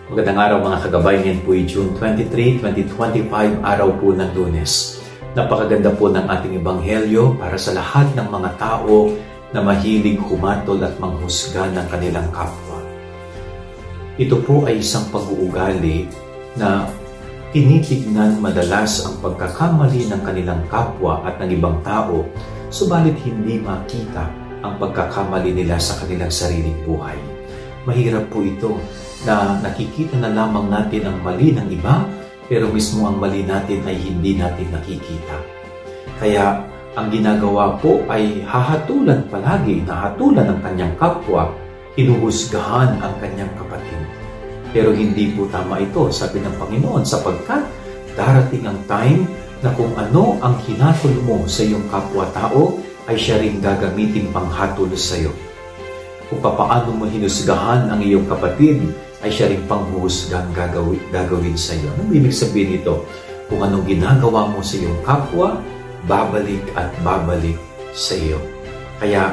Magandang araw mga kagabay, ngayon po ay June 23, 2025, araw po ng Lunes. Napakaganda po ng ating ebanghelyo para sa lahat ng mga tao na mahilig humatol at manghusga ng kanilang kapwa. Ito po ay isang pag-uugali na tinitignan madalas ang pagkakamali ng kanilang kapwa at ng ibang tao, subalit hindi makita ang pagkakamali nila sa kanilang sariling buhay. Mahirap po ito na nakikita na lamang natin ang mali ng iba, pero mismo ang mali natin ay hindi natin nakikita. Kaya ang ginagawa po ay hahatulan palagi, nahatulan ang kanyang kapwa, hinuhusgahan ang kanyang kapatid. Pero hindi po tama ito, sabi ng Panginoon, sapagkat darating ang time na kung ano ang hinatol mo sa iyong kapwa-tao, ay siya rin gagamitin panghatol sa iyo. Kung papaano mo hinusgahan ang iyong kapatid, ay siya rin panghuhusgang gagawin sa iyo. Anong ibig sabihin nito? Kung anong ginagawa mo sa iyong kapwa, babalik at babalik sa iyo. Kaya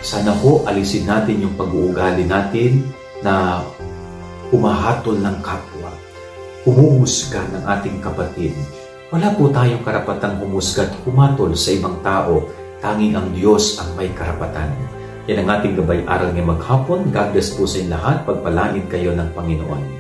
sana po alisin natin yung pag-uugali natin na humahatol ng kapwa, humuhusga ng ating kapatid. Wala po tayong karapatang humusga at humatol sa ibang tao. Tanging ang Diyos ang may karapatan. Yan ang ating gabay aral ngayong maghapon. God bless po sa inyo lahat. Pagpalain kayo ng Panginoon.